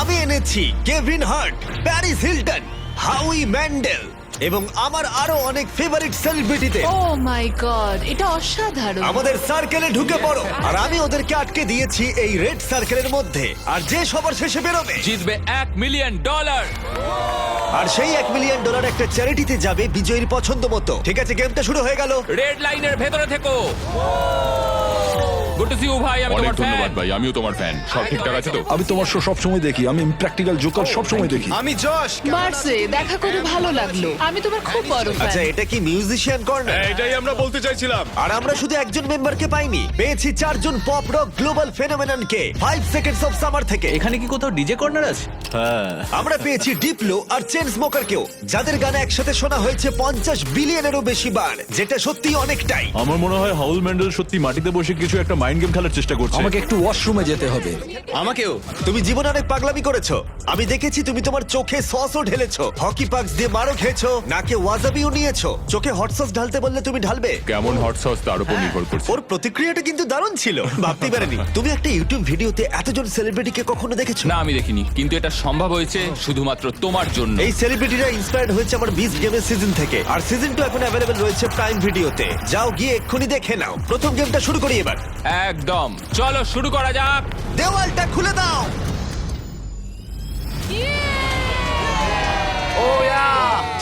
আমি এনেছি Kevin Hart, Paris Hilton, হাউই Mendel এবং আমার আরো অনেক ফেভারিট সেলিব্রিটিদের। ও মাই গড, এটা অসাধারণ। আমাদের সার্কেলে ঢুকে পড়ো। আর আমি ওদেরকে আটকে দিয়েছি এই রেড সার্কেলের মধ্যে, আর যে সবার শেষে বেরোবে জিতবে $1 মিলিয়ন। আর সেই $1 মিলিয়ন একটা চ্যারিটিতে যাবে বিজয়ীর পছন্দ মতো। ঠিক আছে, গেমটা শুরু হয়ে গেল। রেড লাইনের ভেতরে থেকো। গুড টু সি ইউ ভাই, আমি অনেক তোমার ফ্যান। ধন্যবাদ ভাই, আমিও তোমার ফ্যান। সব ঠিকঠাক আছে তো? আমি তোমার শো সবসময় দেখি, আমি প্র্যাকটিক্যাল জোকার সবসময় দেখি। আমি যশ। মার্সে দেখা করে ভালো লাগলো, আমি তোমার খুব বড় আচ্ছা, ফ্যান। এটা কি মিউজিশিয়ান কর্নার? এটাই আমরা বলতে চাইছিলাম। আর আমরা শুধু একজন মেম্বারকে পাইনি, পেয়েছি 4 জন পপ রক গ্লোবাল ফেনোমেননকে 5 সেকেন্ডস অফ সামার থেকে। এখানে কি কোথাও ডিজে কর্নার আছে? আমরা পেয়েছি ডিপ্লো আর চেন স্মোকারকেও, যাদের গান একসাথে শোনা হয়েছে 50 বিলিয়নেরও বেশি বার, যেটা সত্যি অনেকটাই। আমার মনে হয় হাউল ম্যান্ডেল সত্যি মাটিতে বসে কিছু একটা মাইন্ড গেম খেলার চেষ্টা করছে। আমাকে একটু ওয়াশরুমে যেতে হবে। আমাকেও। তুমি জীবনে অনেক পাগলামি করেছো। আমি দেখেছি তুমি তোমার চোখে সসও ঢেলেছো, হকি পাক্স দিয়ে মারও খেয়েছো, নাকে ওয়াজাবিও নিয়েছো। চোখে হট সস ঢালতে বললে তুমি ঢালবে। কেমন হট সস তার উপর নির্ভর করছে। ওর প্রতিক্রিয়াটা কিন্তু দারুণ ছিল, ভাবতেই পারেনি। তুমি একটা ইউটিউব ভিডিওতে এতজন সেলিব্রিটিকে কখনো দেখেছো? না, আমি দেখিনি, কিন্তু এটা সম্ভব হয়েছে শুধুমাত্র তোমার জন্য। এই সেলিব্রিটিরা ইন্সপায়ার্ড হয়েছে আমার বিচ গেমের সিজন থেকে, আর সিজন 2 এখন অ্যাভেলেবল রয়েছে প্রাইম ভিডিওতে। যাও গিয়ে এক্ষুনি দেখে নাও। প্রথম গেমটা শুরু করি এবার। একদম, চলো শুরু করা যাক। দেওয়ালটা খুলে দাও।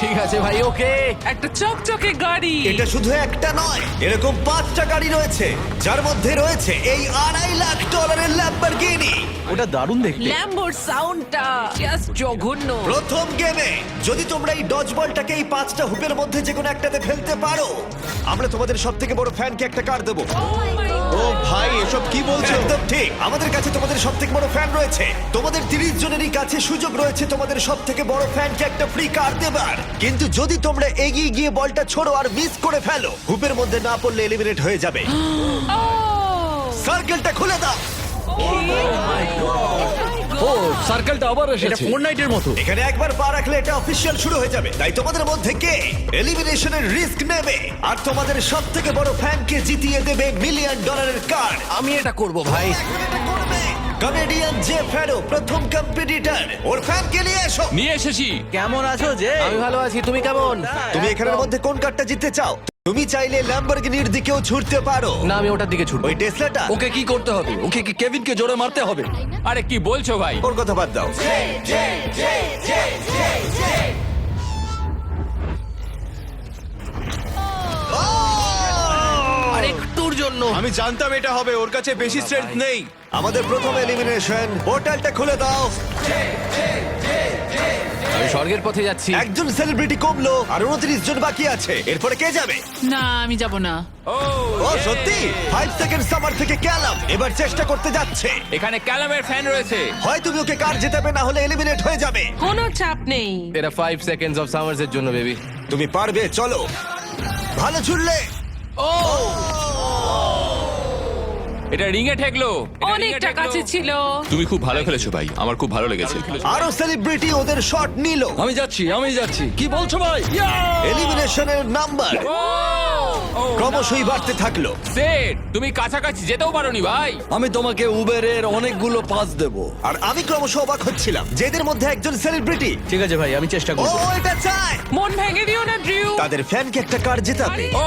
ঠিক আছে ভাই, ওকে। একটা চকচকে গাড়ি। এটা শুধু একটা নয়, এরকম 5টা গাড়ি রয়েছে, যার মধ্যে রয়েছে এই $2.5 লাখ ল্যাম্বরগিনি। ওটা দারুণ দেখতে। ল্যাম্বোর সাউন্ডটা জাস্ট জঘন্য। প্রথম গেমে যদি তোমরা এই ডজ বলটাকে এই 5টা হুপের মধ্যে যে কোনো একটাতে ফেলতে পারো, আমরা তোমাদের সবথেকে বড় ফ্যানকে একটা কার দেবো। ও ভাই, এসব কি বলছো? একদম ঠিক, আমাদের কাছে তোমাদের সবথেকে বড় ফ্যান রয়েছে। তোমাদের 30 জনেরই কাছে সুযোগ রয়েছে তোমাদের সবথেকে বড় ফ্যানকে একটা ফ্রি কার দেবার। কিন্তু যদি তোমরা এগিয়ে গিয়ে বলটা ছোড়ো আর মিস করে ফেলো, হুপের মধ্যে না পড়লে এলিমিনেট হয়ে যাবে। সার্কেলটা খুলে দাও। ও সার্কেলটা আবার এটা এসেছে। ফোর্টনাইটের মতো। এখানে একবার পা রাখলে এটা অফিসিয়াল শুরু হয়ে যাবে। তাই তোমাদের মধ্যে কে এলিমিনেশনের রিস্ক নেবে আর তোমাদের সবথেকে বড় ফ্যানকে জিতিয়ে দেবে $1 মিলিয়ন কার? আমি এটা করব ভাই। কমেডিয়ান জে ফ্যারো প্রথম কম্পিটিটর, ওর ফ্যানকে নিয়ে এসো। নিয়ে এসেছি। কেমন আছো যে? আমি ভালো আছি, তুমি কেমন? তুমি এখানের মধ্যে কোন কারটা জিততে চাও? তুমি চাইলে ল্যাম্বরগিনির দিকেও ছুটতে পারো। না, আমি ওটার দিকে ছুটবো। ওই টেসলাটা। ওকে কি করতে হবে? ওকে কি কেভিনকে জোরে মারতে হবে? আরে কি বলছো ভাই? ওর কথা বাদ দাও। আর একটুর জন্য। আমি জানতাম এটা হবে, ওর কাছে বেশি স্ট্রেংথ নেই। আমাদের প্রথম এলিমিনেশন, পোর্টালটা খুলে দাও। আমি স্বর্গের পথে যাচ্ছি। একজন সেলিব্রিটি কমলো আর 29 জন বাকি আছে। এরপরে কে যাবে? না, আমি যাব না। ও সত্যি? 5 সেকেন্ড সামার থেকে ক্যালাম এবার চেষ্টা করতে যাচ্ছে। এখানে ক্যালামের ফ্যান রয়েছে। হয় তুমি ওকে কার জেতাবে, না হলে এলিমিনেট হয়ে যাবে। কোনো চাপ নেই। এটা 5 সেকেন্ডস অফ সামার্স এর জন্য বেবি। তুমি পারবে, চলো। ভালো ছুড়লে। এটা রিংয়ে ঠেকলো। এটা রিংয়ে অনেকটা ঠেকলো। কাছে ছিল। তুমি খুব ভালো খেলেছো ভাই, আমার খুব ভালো লেগেছে। আরো সেলিব্রিটি ওদের শট নিল। আমি যাচ্ছি। কি বলছো ভাই? এলিমিনেশনের নাম্বার ক্রমশই বাড়তে থাকলো। সেট, তুমি কাছাকাছি যেতেও পারোনি ভাই। আমি তোমাকে উবেরের অনেকগুলো পাস দেব। আর আমি ক্রমশ অবাক হচ্ছিলাম যে এদের মধ্যে একজন সেলিব্রিটি। ঠিক আছে ভাই, আমি চেষ্টা ও করব। এটা চায় মন ভেঙে দিও না ড্রিউ। তাদের ফ্যানকে একটা কার জেতাবে। ও,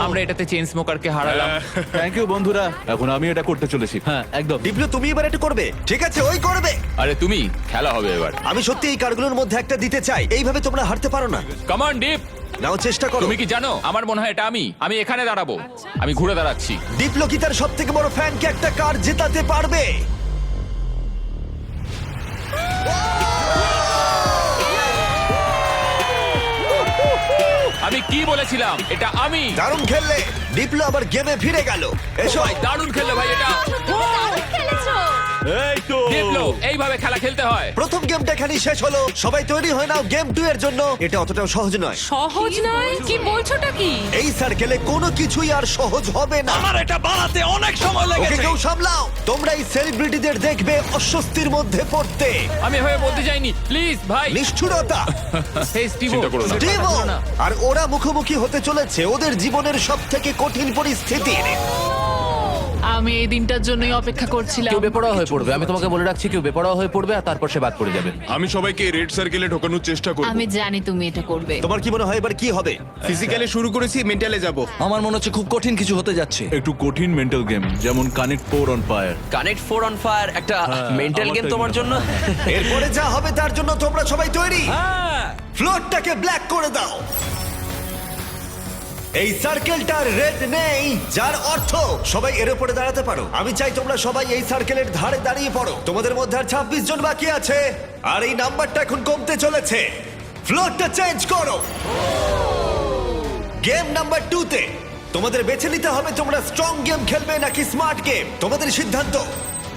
আমরা এটাতে চেন স্মোকারকে হারালাম। থ্যাংক ইউ বন্ধুরা, এখন আমি এটা করতে চলেছি। হ্যাঁ, একদম। ডিপ্লো, তুমি এবার এটা করবে? ঠিক আছে, ওই করবে। আরে তুমি, খেলা হবে এবার। আমি সত্যি এই কারগুলোর মধ্যে একটা দিতে চাই। এইভাবে তোমরা হারতে পারো না। Come on deep. নাও চেষ্টা করো। তুমি কি জানো, আমার মনে হয় এটা আমি এখানে দাঁড়াবো। আমি ঘুরে দাঁড়াচ্ছি। ডিপ্লো কি তার সবথেকে বড় ফ্যানকে একটা কার জেতাতে পারবে? আমি কি বলেছিলাম, এটা আমি। দারুণ খেললে। ডিপ্লো আবার গেমে ফিরে গেল। এসো। ভাই দারুণ খেললে ভাই এটা। এই তো দেখলো, এইভাবে খেলা খেলতে হয়। প্রথম গেমটা এখানেই শেষ হলো। সবাই তৈরি হয়ে নাও গেম 2 এর জন্য। এটা অতটাও সহজ নয়। সহজ নয়? কি বলছোটা কি? এই সার্কেলে কোনো কিছুই আর সহজ হবে না। আমার এটা বানাতে অনেক সময় ওকে লেগেছে। কেউ সামলাও। তোমরা এই সেলিব্রিটিদের দেখবে অস্বস্তির মধ্যে পড়তে। আমি হয়ে বলতে চাইনি, প্লিজ ভাই। নিষ্ঠুরতা। হেই স্টিভো, চিন্তা করো না। স্টিভো! আর ওরা মুখোমুখি হতে চলেছে ওদের জীবনের সবথেকে কঠিন পরিস্থিতির। আমি এই দিনটার জন্যই অপেক্ষা করছিলাম। কেউ বেপরোয়া হয়ে পড়বে, আমি তোমাকে বলে রাখছি, কেউ বেপরোয়া হয়ে পড়বে আর তারপর সে বাদ পড়ে যাবে। আমি সবাইকে রেড সার্কেলে ঢোকানোর চেষ্টা করব। আমি জানি তুমি এটা করবে। তোমার কি মনে হয় এবার কি হবে? ফিজিক্যালি শুরু করেছি, মেন্টালে যাব। আমার মনে হচ্ছে খুব কঠিন কিছু হতে যাচ্ছে। একটু কঠিন মেন্টাল গেম, যেমন connect 4 on fire. Connect 4 on fire একটা মেন্টাল আমার গেম তাই তোমার মনে জন্য? এরপরে যা হবে তার জন্য তোমরা সবাই তৈরি? হ্যাঁ। ফ্লোরটাকে ব্ল্যাক করে দাও। এই সার্কেলটার রেড নেই, যার অর্থ সবাই এর উপরে দাঁড়াতে পারো। আমি চাই তোমরা সবাই এই সার্কেলের ধারে দাঁড়িয়ে পড়ো। তোমাদের মধ্যে আর 26 জন বাকি আছে, আর এই নাম্বারটা এখন কমতে চলেছে। ফ্লোরটা চেঞ্জ করো। গেম নাম্বার 2 তে তোমাদের বেছে নিতে হবে তোমরা স্ট্রং গেম খেলবে নাকি স্মার্ট গেম। তোমাদের সিদ্ধান্ত।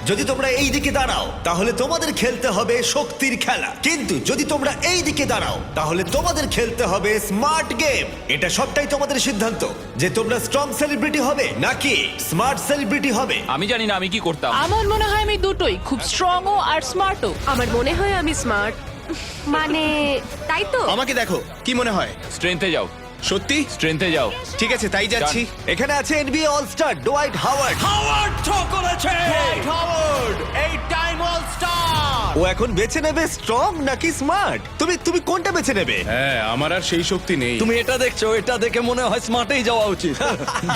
যদি তোমরা এই দিকে দাঁড়াও তাহলে তোমাদের খেলতে হবে শক্তির খেলা, কিন্তু যদি তোমরা এই দিকে দাঁড়াও তাহলে তোমাদের খেলতে হবে স্মার্ট গেম। এটা সবটাই তোমাদের সিদ্ধান্ত যে তোমরা স্ট্রং সেলিব্রিটি হবে নাকি স্মার্ট সেলিব্রিটি হবে। আমি জানি না আমি কি করতাম। আমার মনে হয় আমি দুটোই, খুব স্ট্রংও আর স্মার্টও। আমার মনে হয় আমি স্মার্ট। মানে তাই তো? আমাকে দেখো, কি মনে হয়? স্ট্রেংথে যাও, সত্যি? স্ট্রেংথে যাও। ঠিক আছে, তাই যাচ্ছি। এখানে আছে NBA all star Dwight Howard. Howard throw করেছে। ও এখন বেছে নেবে স্ট্রং নাকি স্মার্ট। তুমি কোনটা বেছে নেবে? হ্যাঁ, আমার আর সেই শক্তি নেই। তুমি এটা দেখছো, এটা দেখে মনে হয় স্মার্টেই যাওয়া উচিত।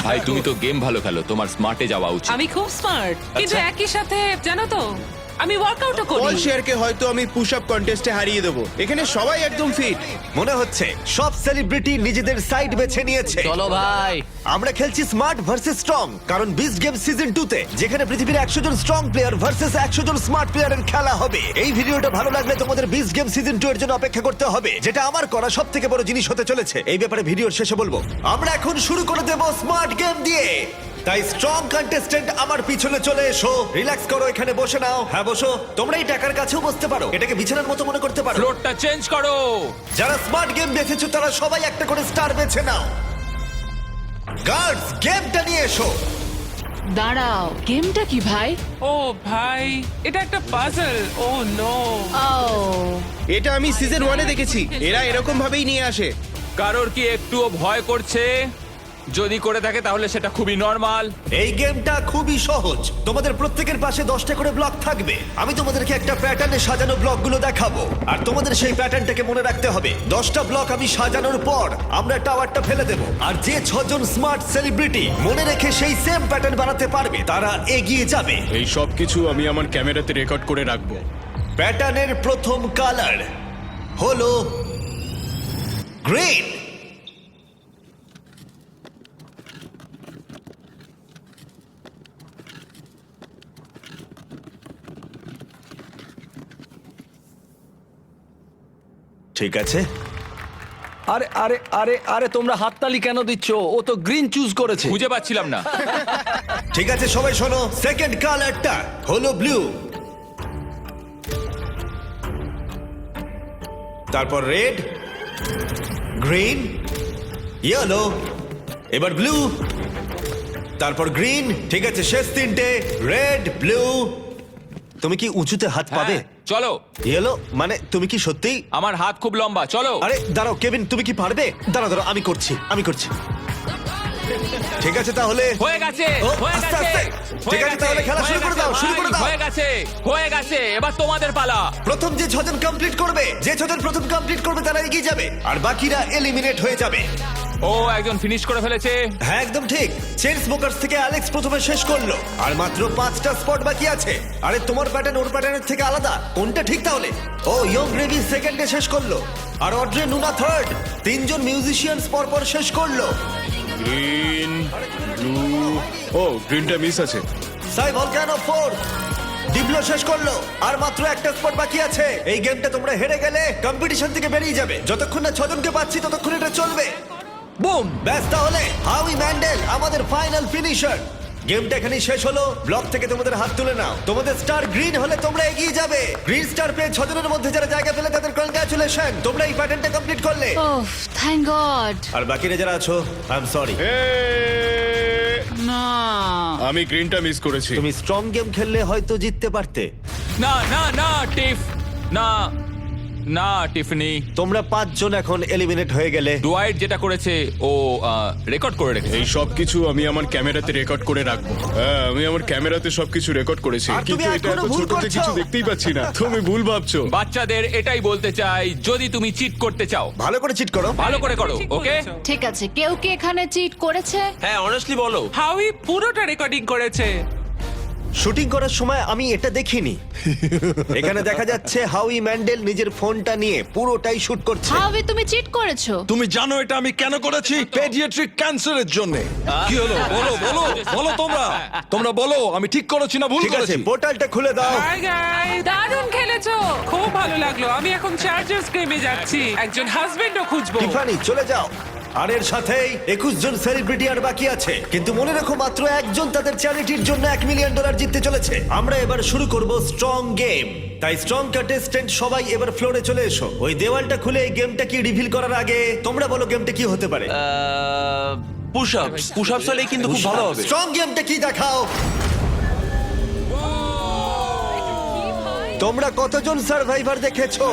ভাই তুমি তো গেম ভালো খেলো, তোমার স্মার্টে যাওয়া উচিত। আমি খুব স্মার্ট, কিন্তু একই সাথে জানো তো আমি ওয়ার্কআউটও পল করি। শেয়ারকে হয়তো আমি পুশ আপ কন্টেস্টে হারিয়ে দেবো। এখানে সবাই একদম ফিট। মনে হচ্ছে সব সেলিব্রিটি নিজেদের সাইড বেছে নিয়েছে। চলো ভাই। আমরা খেলছি স্মার্ট ভার্সেস স্ট্রং, কারণ বিস্ট গেম সিজন 2 তে যেখানে পৃথিবীর 100 জন স্ট্রং প্লেয়ার ভার্সেস 100 জন স্মার্ট প্লেয়ারের খেলা হবে। এই ভিডিওটা ভালো লাগলে তোমাদের বিস্ট গেম সিজন 2 এর জন্য অপেক্ষা করতে হবে, যেটা আমার করা সবথেকে বড় জিনিস হতে চলেছে। এই ব্যাপারে ভিডিওর শেষে বলবো। আমরা এখন শুরু করে দেব স্মার্ট গেম দিয়ে। তাই স্ট্রং কন্টেস্ট্যান্ট আমার পিছনে চলে এসো। রিল্যাক্স করো, এখানে বসে নাও। হ্যাঁ বসো। তোমরা এই টাকার কাছেও বসতে পারো, এটাকে বিছানার মতো মনে করতে পারো। ফ্লোরটা চেঞ্জ করো। যারা স্মার্ট গেম বেছেছো তারা সবাই একটা করে স্টার বেছে নাও। গার্ডস, গেমটা নিয়ে এসো। দাঁড়াও, গেমটা কি ভাই? ও ভাই, এটা একটা পাজল। ও নো। ও এটা আমি সিজন 1 এ দেখেছি। এরা এরকম ভাবেই নিয়ে আসে। কারোর কি একটুও ভয় করছে? যদি করে থাকে তাহলে সেটা খুবই নরমাল। এই গেমটা খুবই সহজ। তোমাদের প্রত্যেকের পাশে 10টা করে ব্লক থাকবে। আমি তোমাদেরকে একটা প্যাটার্নে সাজানো ব্লকগুলো দেখাবো, আর তোমাদের সেই প্যাটার্নটাকে মনে রাখতে হবে। 10টা ব্লক আমি সাজানোর পর আমরা টাওয়ারটা ফেলে দেব, আর যে 6 জন স্মার্ট সেলিব্রিটি মনে রেখে সেই সেম প্যাটার্ন বানাতে পারবে তারা এগিয়ে যাবে। এই সব কিছু আমি আমার ক্যামেরাতে রেকর্ড করে রাখবো। প্যাটার্নের প্রথম কালার হলো গ্রিন। ঠিক আছে, আরে আরে আরে আরে তোমরা হাততালি কেন দিচ্ছ? ও তো গ্রিন চুজ করেছে। খুঁজে পাচ্ছিলাম না। ঠিক আছে সবাই শোনো। সেকেন্ড কালারটা হলো ব্লু, তারপর রেড, গ্রিন, ইয়েলো, এবার ব্লু, তারপর গ্রিন। ঠিক আছে, শেষ তিনটে রেড, ব্লু। তুমি কি উঁচুতে হাত পাবে? হ্যাঁ, চলো। ইয়েলো মানে তুমি কি সত্যি? আমার হাত খুব লম্বা, চলো। আরে দাঁড়াও কেভিন, তুমি কি পারবে? দাঁড়াও, আমি করছি। ঠিক আছে তাহলে হয়ে গেছে, ও, হয়ে আস্তে, গেছে, আস্তে। হয়ে ঠিক আছে, গেছে, তাহলে খেলা হয়ে শুরু করে গেছে দাও, শুরু ভাই, করে দাও। হয়ে গেছে, হয়ে গেছে। এবার তোমাদের পালা। প্রথম যে 6 জন কমপ্লিট করবে, প্রথম কমপ্লিট করবে তারা এগিয়ে যাবে, আর বাকিরা এলিমিনেট হয়ে যাবে। ও একজন ফিনিশ করে ফেলেছে। হ্যাঁ একদম ঠিক। চেন স্মোকার্স থেকে অ্যালেক্স প্রথমে শেষ করলো, আর মাত্র 5টা স্পট বাকি আছে। আরে তোমার প্যাটার্ন ওর প্যাটার্নের থেকে আলাদা, কোনটা ঠিক তাহলে? ও ইয়ং গ্রেভি সেকেন্ডে শেষ করলো, আর অড্রে নুনা থার্ড। 3 জন মিউজিশিয়ানস পরপর শেষ করলো। গ্রিন, ব্লু, ও গ্রিনটা মিস আছে। সাই ভলকানো ফোর্থ। ডিবলো শেষ করলো, আর মাত্র একটা স্পট বাকি আছে। এই গেমটা তোমরা হেরে গেলে কম্পিটিশন থেকে বেরিয়ে যাবে। যতক্ষণ না 6 জনকে পাচ্ছি ততক্ষণ এটা চলবে। বুম। ব্যাস, তাহলে হাউই ম্যান্ডেল আমাদের ফাইনাল ফিনিশার। গেমটা এখানেই শেষ হলো। ব্লক থেকে তোমাদের হাত তুলে নাও। তোমাদের স্টার গ্রিন হলে তোমরা এগিয়ে যাবে। গ্রিন স্টার পেয়ে 6 জনের মধ্যে যারা জায়গা পেলে তাদের কনগ্রাচুলেশন, তোমরা এই প্যাটার্নটা কমপ্লিট করলে। ওহ থ্যাংক গড। আর বাকিরা যারা আছো, আই এম সরি। না আমি গ্রিনটা মিস করেছি। তুমি স্ট্রং গেম খেললে হয়তো জিততে পারতে। না না না টিফ, না। না টিফনি, তোমরা 5 জন এখন এলিমিনেট হয়ে গেলে। ডুয়াইট যেটা করেছে ও রেকর্ড করে রেখেছে। এই সবকিছু আমি আমার ক্যামেরাতে রেকর্ড করে রাখবো। হ্যাঁ, আমি আমার ক্যামেরাতে সবকিছু রেকর্ড করেছি, আর তুমি কিন্তু এটা এখনো এত ভুল ছোট যে করছো। কিছু দেখতেই পাচ্ছি না। তুমি ভুল ভাবছো। বাচ্চাদের এটাই বলতে চাই, যদি তুমি চিট করতে চাও ভালো করে চিট করো। ভালো করে করো, ঠিক ওকে? বলেছো। ঠিক আছে, কেউ কি এখানে চিট করেছে? হ্যাঁ অনেস্টলি বলো। হাউই পুরোটা রেকর্ডিং করেছে। শুটিং করার সময় আমি এটা দেখিনি। এখানে দেখা যাচ্ছে হাউই ম্যান্ডেল নিজের ফোনটা নিয়ে পুরোটাই শুট করছে। হাউই, তুমি চিট করেছো? তুমি জানো এটা আমি কেন করেছি? পেডিয়াট্রিক ক্যান্সারের জন্য। কি হলো? বলো বলো বলো তোমরা বলো আমি ঠিক করেছি না ভুল ঠিক আছে, করেছি? পোর্টালটা খুলে দাও। হাই গাইস, দারুণ খেলেছো, খুব ভালো লাগলো। আমি এখন চার্জার্স গেমে যাচ্ছি, একজন হাজবেন্ডও খুঁজবো। টিফানি চলে যাও। আর এর সাথেই 21 জন সেলিব্রিটি আর বাকি আছে, কিন্তু মনে রাখো মাত্র একজন তাদের চ্যারিটির জন্য $1 মিলিয়ন জিততে চলেছে। আমরা এবার শুরু করব স্ট্রং গেম। তাই স্ট্রং কন্টেস্ট্যান্ট সবাই এবার ফ্লোরে চলে এসো। ওই দেওয়ালটা খুলে এই গেমটা কি রিভিল করার আগে তোমরা বলো গেমটা কি হতে পারে। পুশ আপস হলেই কিন্তু খুব ভালো হবে। স্ট্রং গেমটা কি দেখাও। তোমরা কতজন সার্ভাইভার দেখেছো?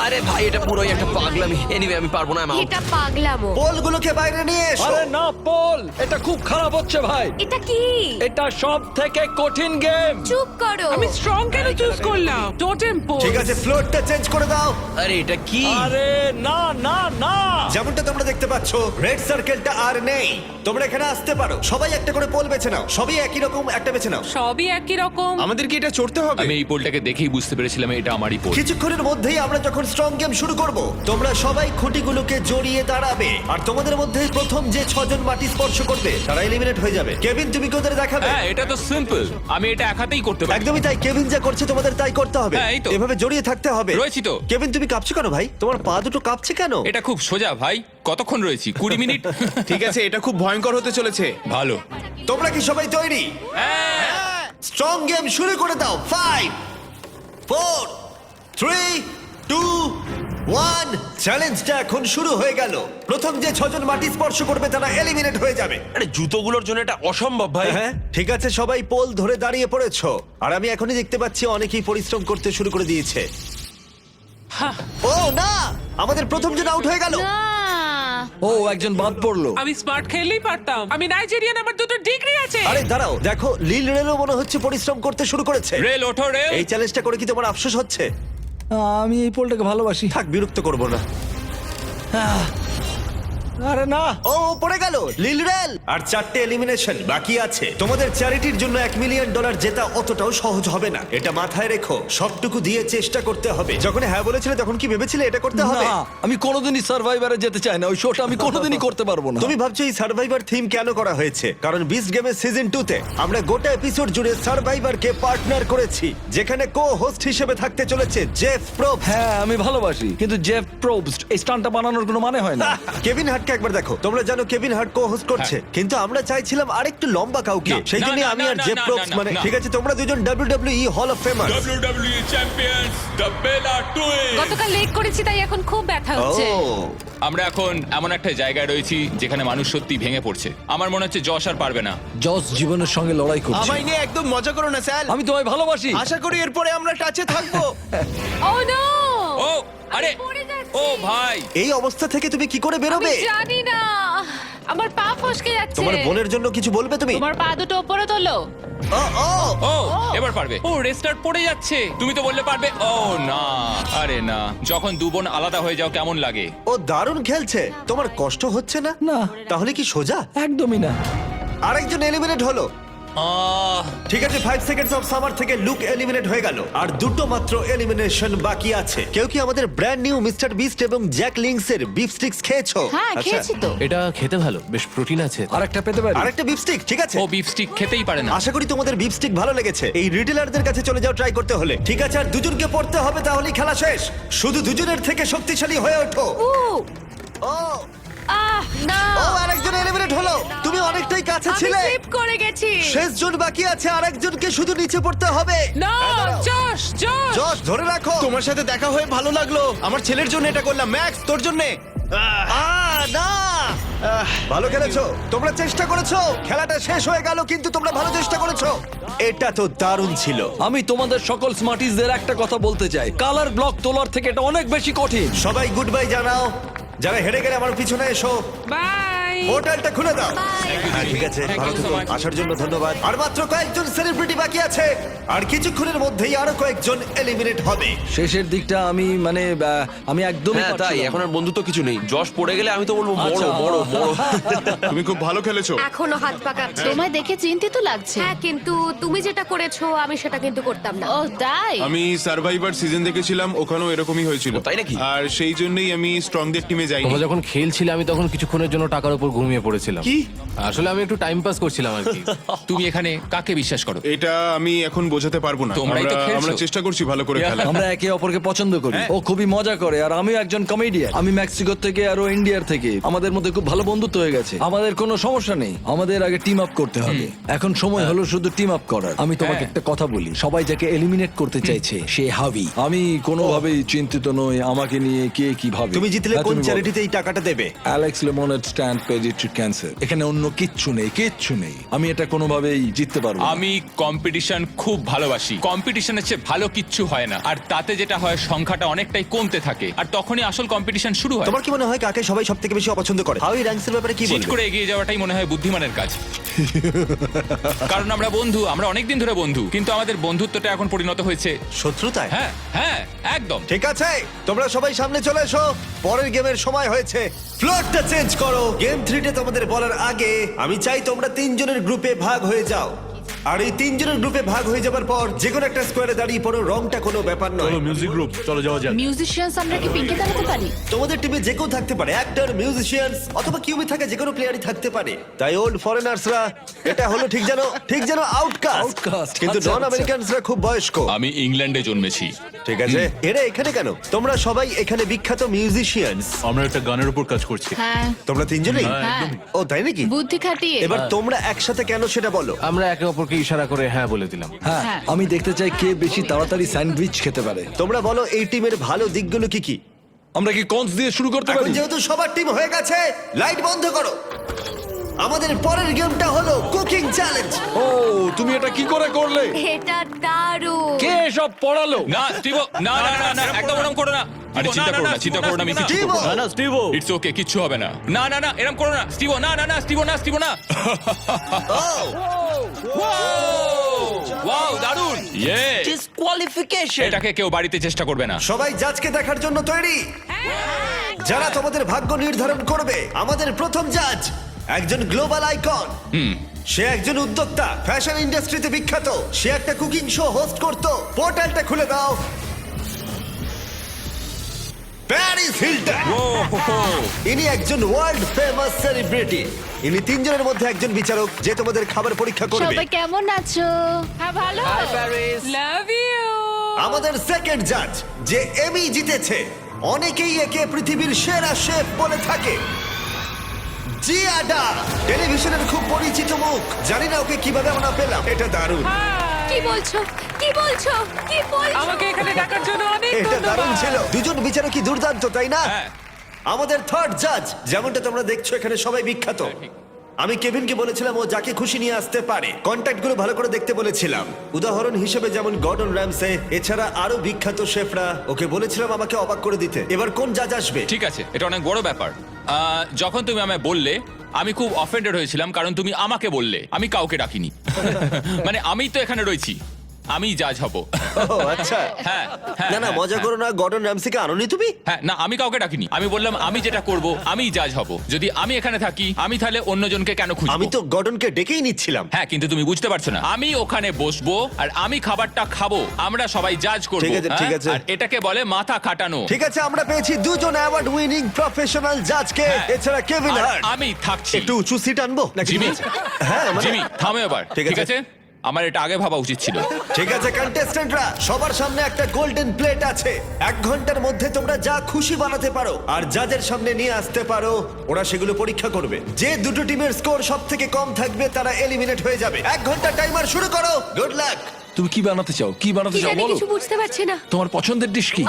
আরে ভাই এটা পুরোই একটা পাগলামি। এনিওয়ে আমি পারবো না। এটা পাগলামো। পোলগুলোকে বাইরে নিয়ে এসো। আরে না পল, এটা খুব খারাপ হচ্ছে ভাই। এটা কি? এটা সব থেকে কঠিন গেম। চুপ করো। আমি স্ট্রং কেন চুজ করলাম? Totem pole. ঠিক আছে, ফ্লোরটা চেঞ্জ করে দাও। আরে এটা কি? আরে না না না। যেমনটা তোমরা দেখতে পাচ্ছ, রেড সার্কেলটা আর নেই। তোমরা এখানে আসতে পারো, সবাই একটা করে পোল বেছে নাও। সবই একই রকম, একটা বেছে নাও। সবই একই রকম। আমাদের কি এটা চড়তে হবে? আমি এই পোলটাকে দেখেই বুঝতে পেরেছিলাম এটা আমারই পোল। কিছুক্ষণের মধ্যেই আমরা যখন স্ট্রং গেম শুরু করব, তোমরা সবাই খুঁটিগুলোকে জড়িয়ে দাঁড়াবে। আর তোমাদের মধ্যে প্রথম যে 6 জন মাটি স্পর্শ করবে তারা এলিমিনেট হয়ে যাবে। কেভিন, তুমি কি ওদের দেখাবে? হ্যাঁ, এটা তো সিম্পল, আমি এটা একাতেই করতে পারি। একদমই তাই, কেভিন যা করছে তোমাদের তাই করতে হবে। হ্যাঁ, এই তো। এভাবে জড়িয়ে থাকতে হবে। রয়েছি তো। কেভিন, তুমি কাঁপছো কেন ভাই? তোমার পা দুটো কাঁপছে কেন? এটা খুব সোজা ভাই, কতক্ষণ রয়েছি? 20 মিনিট। ঠিক আছে, এটা খুব ভয়ঙ্কর হতে চলেছে। ভালো। তোমরা কি সবাই তৈরি? স্ট্রং গেম শুরু করে দাও। 5 4 3 2 1 চ্যালেঞ্জটা এখন শুরু হয়ে গেল। প্রথম যে 6 জন মাটি স্পর্শ করবে তারা এলিমিনেট হয়ে যাবে। আরে জুতোগুলোর জন্য এটা অসম্ভব ভাই। হ্যাঁ, ঠিক আছে, সবাই পোল ধরে দাঁড়িয়ে পড়েছো। আর আমি এখনই দেখতে পাচ্ছি অনেকেই পরিশ্রম করতে শুরু করে দিয়েছে। ও না, আমাদের প্রথম জন আউট হয়ে গেল। না। ও একজন বাদ পড়লো। আমি স্মার্ট খেললেই পারতাম। আমি নাইজেরিয়ান, আমার 2টো ডিগ্রি আছে। আরে দাঁড়াও, দেখো লিল রেলও মনে হচ্ছে পরিশ্রম করতে শুরু করেছে। রেল ওঠো রেল। এই চ্যালেঞ্জটা করে কি তোমার আফসোস হচ্ছে? আমি এই পোলটাকে ভালোবাসি। থাক, বিরক্ত করবো না। আরে না। ও পড়ে গেল লিল রেল। আর 4টে এলিমিনেশন বাকি আছে। তোমাদের চ্যারিটির জন্য $1 মিলিয়ন জেতা অতটাও সহজ হবে না, এটা মাথায় রেখো। সবটুকু দিয়ে চেষ্টা করতে হবে। যখন হ্যাঁ বলেছিলে তখন কি ভেবেছিলে এটা করতে হবে? না, আমি কোনোদিনই সার্ভাইভারে যেতে চাই না। ওই শোটা আমি কোনোদিনই করতে পারবো না। তুমি ভাবছো এই সার্ভাইভার থিম কেন করা হয়েছে? কারণ বিস্ট গেমের সিজন 2 তে আমরা গোটা এপিসোড জুড়ে সার্ভাইভারকে পার্টনার করেছি, যেখানে কো হোস্ট হিসেবে থাকতে চলেছে জেফ প্রোবস। হ্যাঁ আমি ভালোবাসি, কিন্তু জেফ প্রোবস্ট এই স্টান্টটা বানানোর কোনো মানে হয় না। কেভিন হার্টকে একবার দেখো। তোমরা জানো কেভিন হার্ট কো হোস্ট করছে, কিন্তু আমরা চাইছিলাম আরেকটু লম্বা কাউকে। না, সেই জন্য না, আমি না, আর না, জেফ না, প্রোবস না, মানে না। ঠিক আছে, তোমরা দুজন WWE hall of famer. WWE champions the Bella Twins. গতকাল লেট করেছি তাই এখন খুব ব্যথা হচ্ছে। আমরা এখন এমন একটা জায়গায় রয়েছি যেখানে মানুষ সত্যি ভেঙে পড়ছে। আমার মনে হচ্ছে যশ আর পারবে না। জস জীবনের সঙ্গে লড়াই করছে। আমায় নিয়ে একদম মজা করো না স্যার। আমি তোমায় ভালোবাসি। আশা করি এরপরে আমরা টাচে থাকবো। ও নো! ও আরে পড়ে যাচ্ছি। ও ভাই, এই অবস্থা থেকে তুমি কি করে আমি বেরোবে? জানি না, আমার পা ফসকে যাচ্ছে। তোমার বোনের জন্য কিছু বলবে তুমি? তোমার পা দুটো উপরে তোলো। ও ও ও এবার পারবে। ও রেস্টার্ট পড়ে যাচ্ছে। তুমি তো বললে পারবে। ও না, আরে না, যখন দু বোন আলাদা হয়ে যাও কেমন লাগে? ও দারুণ খেলছে। তোমার কষ্ট হচ্ছে না? না। তাহলে কি সোজা? একদমই না। আরেকজন এলিমিনেট হলো। ঠিক আছে, 5 সেকেন্ডস অফ সামার থেকে লুক এলিমিনেট হয়ে গেল। আর দুটো মাত্র এলিমিনেশন বাকি আছে। কেউ কি আমাদের ব্র্যান্ড নিউ মিস্টার বিস্ট এবং জ্যাক লিংসের বিফ স্টিক্স খেয়েছো? হ্যাঁ, আচ্ছা। খেয়েছি তো। এটা খেতে ভালো, বেশ প্রোটিন আছে। আরেকটা পেতে পারি? আরেকটা বিফ স্টিক, ঠিক আছে। ও বিফ স্টিক খেতেই পারে না। আশা করি তোমাদের বিফ স্টিক ভালো লেগেছে। এই রিটেলারদের কাছে চলে যাও ট্রাই করতে হলে। ঠিক আছে, আর দুজনকে পড়তে হবে, তাহলেই খেলা শেষ। শুধু দুজনের থেকে শক্তিশালী হয়ে ওঠো। উ, ও না। ও আরেকজন এলিমিনেট হলো। তুমি অনেকটাই কাছে আমি ছিলে। স্লিপ করে গেছি। শেষ জন বাকি আছে, আরেকজনকে শুধু নিচে পড়তে হবে। না, হ্যাঁ, দাঁড়াও। Josh Josh. জশ ধরে রাখো। তোমার সাথে দেখা হয়ে ভালো লাগলো। আমার ছেলের জন্য এটা করলাম। ম্যাক্স তোর জন্য। না ভালো খেলেছো, তোমরা চেষ্টা করেছো, খেলাটা শেষ হয়ে গেল কিন্তু তোমরা ভালো চেষ্টা করেছো। এটা তো দারুণ ছিল। আমি তোমাদের সকল স্মার্টিসদের একটা কথা বলতে চাই, কালার ব্লক তোলার থেকে এটা অনেক বেশি কঠিন। সবাই গুড বাই জানাও, যারা হেরে গেলে আমার পিছনে এসো। বাই। পোর্টালটা খুলে দাও। Bye. হ্যাঁ, ঠিক আছে, Thank ভালো you so থেকো, much. আসার জন্য ধন্যবাদ। আর মাত্র কয়েকজন সেলিব্রিটি বাকি আছে, আর কিছুক্ষণের মধ্যেই আরো কয়েকজন এলিমিনেট হবে। শেষের দিকটা আমি একদমই হ্যাঁ তাই, এখন আর বন্ধুত্ব কিছু নেই। যশ পড়ে গেলে আমি তো বলবো বড় আচ্ছা। বড় বড়। তুমি খুব ভালো খেলেছো। এখনো হাত পাকাচ্ছে। তোমায় দেখে চিন্তিত লাগছে। হ্যাঁ, কিন্তু তুমি যেটা করেছো আমি সেটা কিন্তু করতাম না। ও তাই? আমি সার্ভাইভার সিজন দেখেছিলাম, ওখানেও এরকমই হয়েছিল। তাই নাকি? আর সেই জন্যই আমি স্ট্রংদের টিমে যাইনি। তোমরা যখন খেলছিলে আমি তখন কিছুক্ষণের জন্য টাকার উপর ঘুমিয়ে পড়েছিলাম। কি? আসলে আমি একটু টাইম পাস করছিলাম আর কি। তুমি এখানে কাকে বিশ্বাস করো? এটা আমি এখন বোঝাতে পারবো না। তোমরাই তো খেলছো। আমরা চেষ্টা করছি ভালো করে খেলা। আমরা একে অপরকে পছন্দ করি, ও খুবই মজা করে আর আমিও একজন কমেডিয়ান। আমি মেক্সিকো থেকে আর ও ইন্ডিয়ার থেকে, আমাদের মধ্যে খুব ভালো বন্ধুত্ব হয়ে গেছে। আমাদের কোনো সমস্যা নেই, আমাদের আগে টিম আপ করতে হবে। এখন সময় হলো শুধু টিম আপ করার। আমি তোমাকে একটা কথা বলি, সবাই যাকে এলিমিনেট করতে চাইছে সে হাবি। আমি কোনোভাবেই চিন্তিত নই আমাকে নিয়ে কে কি ভাবে। তুমি জিতলে হ্যাঁ, কোন তুমি বলো। চ্যারিটিতে এই টাকাটা দেবে? Alex lemonade stand paediatric cancer. এখানে অন্য কিচ্ছু নেই, কিচ্ছু নেই। আমি এটা কোনোভাবেই জিততে পারবো না। আমি কম্পিটিশন খুব ভালোবাসি। কম্পিটিশনের চেয়ে ভালো কিচ্ছু হয় না, আর তাতে যেটা হয় সংখ্যাটা অনেকটাই কমতে থাকে, আর তখনই আসল কম্পিটিশন শুরু হয়। তোমার কি মনে হয় কাকে সবাই সবথেকে বেশি অপছন্দ করে? হাউই র্যাঙ্কসের ব্যাপারে কি চিট বলবে? করে এগিয়ে যাওয়াটাই মনে হয় বুদ্ধিমানের কাজ। কারণ আমরা বন্ধু, আমরা অনেকদিন ধরে বন্ধু, কিন্তু আমাদের বন্ধুত্বটা এখন পরিণত হয়েছে। শত্রুতায়? হ্যাঁ হ্যাঁ একদম। ঠিক আছে, তোমরা সবাই সামনে চলে এসো, পরের গেমের সময় হয়েছে। ফ্লোরটা চেঞ্জ করো। গেম 3 তে তোমাদের বলার আগে আমি চাই তোমরা 3 জনের গ্রুপে ভাগ হয়ে যাও। আর এই 3 জনের গ্রুপে ভাগ হয়ে যাবার পর যে কোনো একটা স্কোয়ারে দাঁড়িয়ে পড়ো, রংটা কোনো ব্যাপার নয়। মিউজিক গ্রুপ, চলো যাওয়া যাক। মিউজিশিয়ানস আমরা কি পিঙ্কে দাঁড়াতে পারি? তোমাদের টিমে যে কেউ থাকতে পারে, অ্যাক্টর, মিউজিশিয়ানস অথবা কিউবি থাকা যে কোনো প্লেয়ারই থাকতে পারে। তাই ওল্ড ফরেনার্সরা এটা হলো ঠিক যেন আউটকাস্ট, Outcast, কিন্তু আচ্ছা, নন আচ্ছা। আমেরিকানসরা খুব বয়স্ক। আমি ইংল্যান্ডে জন্মেছি। ঠিক আছে, এরা এখানে কেন? তোমরা সবাই এখানে বিখ্যাত মিউজিশিয়ানস। আমরা একটা গানের উপর কাজ করছি। হ্যাঁ তোমরা 3 জনেই? হ্যাঁ। ও তাই নাকি? বুদ্ধি খাটিয়ে। এবার তোমরা একসাথে কেন সেটা বলো। আমরা একে অপরকে ইশারা করে হ্যাঁ বলে দিলাম। হ্যাঁ, হ্যাঁ। আমি দেখতে চাই কে বেশি তাড়াতাড়ি স্যান্ডউইচ খেতে পারে। তোমরা বলো এই টিমের ভালো দিকগুলো কি কি? আমরা কি কনস দিয়ে শুরু করতে এখন পারি? যেহেতু সবার টিম হয়ে গেছে, লাইট বন্ধ করো। আমাদের পরের গেমটা হলো কুকিং চ্যালেঞ্জ। ও, তুমি এটা কি করে করলে? এটা দারুণ। কে সব পড়ালো? না স্টিভো, না না না না, একদম ওরকম করো না। আরে চিন্তা করো না, চিন্তা করো না, আমি কিছু স্টিভো! করবো না। স্টিভো, ইটস ওকে, কিচ্ছু হবে না। না না না, এরকম করো না স্টিভো, না না না স্টিভো, না স্টিভো না। ওয়াও দারুণ, ইয়ে। ডিসকোয়ালিফিকেশন। এটাকে কেউ বাড়িতে চেষ্টা করবে না। সবাই জাজকে দেখার জন্য তৈরি? যারা তোমাদের ভাগ্য নির্ধারণ করবে। আমাদের প্রথম জাজ একজন গ্লোবাল আইকন। সে একজন উদ্যোক্তা, ফ্যাশন ইন্ডাস্ট্রিতে বিখ্যাত। সে একটা কুকিং শো হোস্ট করত। পোর্টালটা খুলে দাও। Paris Hilton. ইনি একজন ওয়ার্ল্ড ফেমাস সেলিব্রিটি। ইনি 3 জনের মধ্যে একজন বিচারক যে তোমাদের খাবার পরীক্ষা করবে। সবাই কেমন আছো? হ্যাঁ ভালো। Love you. আমাদের সেকেন্ড জাজ যে এমি জিতেছে, অনেকেই একে পৃথিবীর সেরা শেফ বলে থাকে, জিয়াডা। টেলিভিশনের খুব পরিচিত মুখ। জানি না ওকে কিভাবে আমরা পেলাম, এটা দারুণ। কি বলছো? কি বলছো? কি বলছো? আমাকে এখানে ডাকার জন্য অনেক এটা দারুণ ছিল। ধন্যবাদ। দুজন বিচারকই দুর্দান্ত, তাই না? হ্যাঁ। আমাদের থার্ড জাজ, যেমনটা তোমরা দেখছো এখানে সবাই বিখ্যাত। আমি কেভিনকে বলেছিলাম ও যাকে খুশি নিয়ে আসতে পারে। কন্ট্যাক্ট গুলো ভালো করে দেখতে বলেছিলাম। উদাহরণ হিসেবে যেমন গর্ডন র্যামসে, এছাড়া আরো বিখ্যাত শেফরা। ওকে বলেছিলাম আমাকে অবাক করে দিতে। এবার কোন জাজ আসবে? ঠিক আছে, এটা অনেক বড় ব্যাপার। যখন তুমি আমায় বললে আমি খুব অফেন্ডেড হয়েছিলাম, কারণ তুমি আমাকে বললে, আমি কাউকে ডাকিনি। মানে আমি তো এখানে রয়েছি, আমি জাজ হব। ও আচ্ছা। হ্যাঁ হ্যাঁ, না না, হ্যাঁ, মজা হ্যাঁ। করো না। গর্ডন র্যামসিকে আনোনি তুমি? হ্যাঁ না, আমি কাউকে ডাকিনি। আমি বললাম আমি যেটা করব, আমি জাজ হব। যদি আমি এখানে থাকি, আমি তাহলে অন্যজনকে কেন খুঁজবো? আমি তো গর্ডনকে ডেকেই নিচ্ছিলাম। হ্যাঁ, কিন্তু তুমি বুঝতে পারছো না। আমি ওখানে বসবো আর আমি খাবারটা খাবো, আমরা সবাই জাজ করবো। ঠিক আছে, ঠিক আছে। আর এটাকে বলে মাথা খাটানো। ঠিক আছে, আমরা পেয়েছি 2 জন অ্যাওয়ার্ড উইনিং প্রফেশনাল জাজকে। হ্যাঁ। এছাড়া কেভিন আর হার্ট। আমি থাকছি। একটু উঁচু সিট আনবো নাকি? জিমি। হ্যাঁ মানে- জিমি থামো এবার। ঠিক ঠিক আছে। আছে, আমার এটা আগে ভাবা উচিত ছিল। ঠিক আছে কন্টেস্ট্যান্টরা, সবার সামনে একটা গোল্ডেন প্লেট আছে। 1 ঘন্টার মধ্যে তোমরা যা খুশি বানাতে পারো আর যাদের সামনে নিয়ে আসতে পারো, ওরা সেগুলো পরীক্ষা করবে। যে দুটো টিমের স্কোর সব থেকে কম থাকবে তারা এলিমিনেট হয়ে যাবে। 1 ঘন্টা টাইমার শুরু করো। Good luck. তুমি কি বানাতে চাও? কি বানাতে কি চাও জানি, বলো? কিছু বুঝতে পারছি না। তোমার পছন্দের ডিশ কি?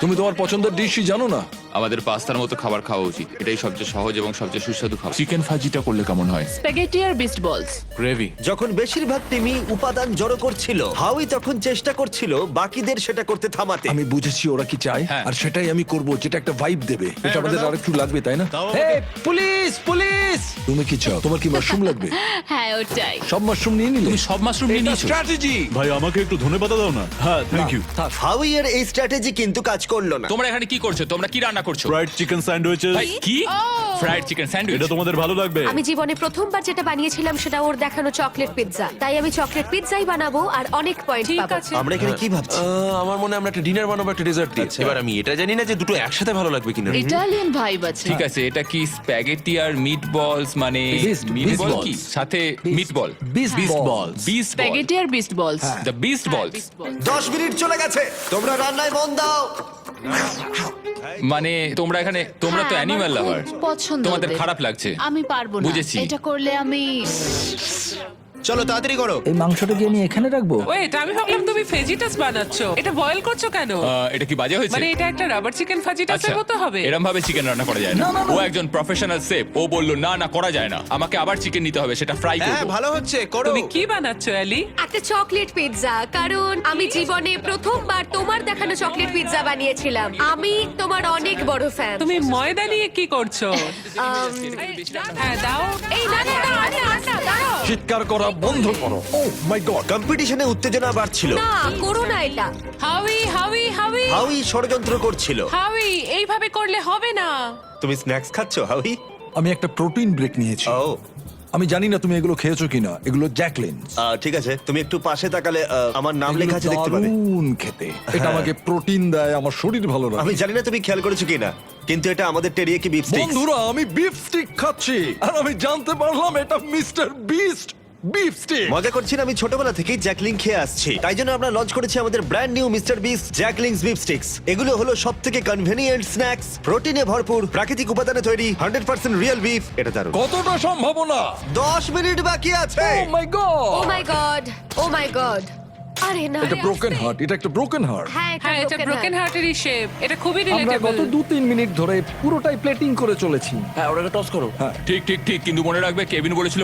তুমি তোমার পছন্দের ডিশই জানো না? আমাদের পাস্তার মতো খাবার খাওয়া উচিত। এটাই সবচেয়ে সহজ এবং সবচেয়ে সুস্বাদু খাবার। চিকেন ফাজিটা করলে কেমন হয়? স্প্যাগেটি আর বিস্ট বলস। গ্রেভি। যখন বেশিরভাগ টিমই উপাদান জড়ো করছিল, হাউই তখন চেষ্টা করছিল বাকিদের সেটা করতে থামাতে। আমি বুঝেছি ওরা কি চায় হ্যাঁ। আর সেটাই আমি করব, যেটা একটা ভাইব দেবে। এটা আমাদের আরেকটু লাগবে, তাই না? Police police! তুমি কি চাও? তোমার কি মাশরুম লাগবে? হ্যাঁ ওটাই। সব মাশরুম নিয়ে নিলে? তুমি সব মাশরুম নিয়ে নিয়েছো? স্ট্র্যাটেজি। ভাই আমাকে একটু ধন্যবাদ দাও না। হ্যাঁ, থ্যাংক ইউ। হাউই এর এই স্ট্র্যাটেজি কিন্তু কাজ করলো না। তোমরা এখানে কি করছো? তোমরা কি রান্না করছো? Fried chicken sandwiches. ভাই, কি ফ্রাইড চিকেন স্যান্ডউইচ? এটা তোমাদের ভালো লাগবে? আমি জীবনে প্রথমবার যেটা বানিয়েছিলাম সেটা ওর দেখানো চকলেট পিৎজা। তাই আমি চকলেট পিৎজাই বানাবো আর অনেক পয়েন্ট ঠিক পাবো। আছে। আমরা এখানে কি ভাবছি? আমার মনে হয় আমরা একটা ডিনার বানাবো, একটা ডেজার্ট দিয়ে। এবার আমি এটা জানি না যে দুটো একসাথে ভালো লাগবে কিনা। ইটালিয়ান ভাইব আছে। ঠিক আছে, এটা কি স্প্যাগেটি আর মিটবলস মানে Beast মিটবল balls. কি সাথে মিটবল? বিস্ট বল। বিস্ট বল, স্প্যাগেটি আর বিস্ট বলস। দ্য বিস্ট বলস। 10 মিনিট চলে গেছে, তোমরা রান্নায় মন দাও। মানে তোমরা এখানে, তোমরা তো অ্যানিমাল লাভার, পছন্দ তোমাদের ওদের। খারাপ লাগছে। আমি পারবো না। বুঝেছি। এটা করলে আমি চলো তাড়াতাড়ি করো। এই মাংসটা কি আমি এখানে রাখবো? ওয়েট, আমি ভাবলাম তুমি ফেজিটাস বানাচ্ছো। এটা বয়েল করছো কেন? এটা কি বাজে হয়েছে? মানে এটা একটা রাবার চিকেন ফাজিটাসের মতো হবে। এরকম ভাবে চিকেন রান্না করা যায় না। ও একজন প্রফেশনাল শেফ, ও বলল না না করা যায় না, আমাকে আবার চিকেন নিতে হবে, সেটা ফ্রাই করব। ভালো হচ্ছে, করো। তুমি কি বানাচ্ছো অ্যালি? একটা চকলেট পিৎজা, কারণ আমি জীবনে প্রথমবার তোমার দেখানো চকলেট পিৎজা বানিয়েছিলাম। আমি তোমার অনেক বড় ফ্যান। তুমি ময়দা নিয়ে কি করছো? হ্যাঁ দাও। এই না না না, আরে আটা দাও। চিৎকার করা বন্ধ করো। ও মাই গড! কম্পিটিশনে উত্তেজনা বাড়ছিল। না, করো না এটা। হাউই হাউই হাউই হাউই ষড়যন্ত্র করছিল। হাউই, এইভাবে করলে হবে না। তুমি স্ন্যাক্স খাচ্ছো হাউই? আমি একটা প্রোটিন ব্রেক নিয়েছি। ও আমি জানি না তুমি এগুলো খেয়েছো কিনা। এগুলো জ্যাকলিন। ঠিক আছে, তুমি একটু পাশে তাকালে আমার নাম লেখা আছে দেখতে পাবে। দারুণ খেতে। এটা আমাকে প্রোটিন দেয়, আমার শরীর ভালো আমি রাখে। জানি না তুমি খেয়াল করেছো কিনা, কিন্তু এটা আমাদের টেরিয়াকি বিফ স্টিক। বন্ধুরা, আমি বিফ স্টিক খাচ্ছি আর আমি জানতে পারলাম এটা মিস্টার বিস্ট বিফ স্টিক। মজা করছি না, আমি ছোটবেলা থেকেই জ্যাকলিং খেয়ে আসছি, তাই জন্য আমরা লঞ্চ করেছি আমাদের brand new mister beast Jack Link's beef sticks. এগুলো হলো সবথেকে কনভেনিয়েন্ট স্ন্যাক্স, প্রোটিনে ভরপুর, প্রাকৃতিক উপাদানে তৈরি, 100% রিয়েল বিফ। এটা দারুণ। কতটা সম্ভাবনা? 10 মিনিট বাকি আছে। ও মাই গড! ও মাই গড, ও মাই গড। আরে না, এটা ব্রোকেন হার্ট, এটা একটা ব্রোকেন হার্ট। হ্যাঁ হ্যাঁ, এটা broken ব্রোকেন heart। হার্টেরই শেপ। এটা খুবই আমরা রিলেটেবল। গত 2-3 মিনিট ধরে পুরোটাই প্লেটিং করে চলেছি। হ্যাঁ, ওটাকে টস করো। ঠিক ঠিক ঠিক, কিন্তু মনে রাখবে কেভিন বলেছিল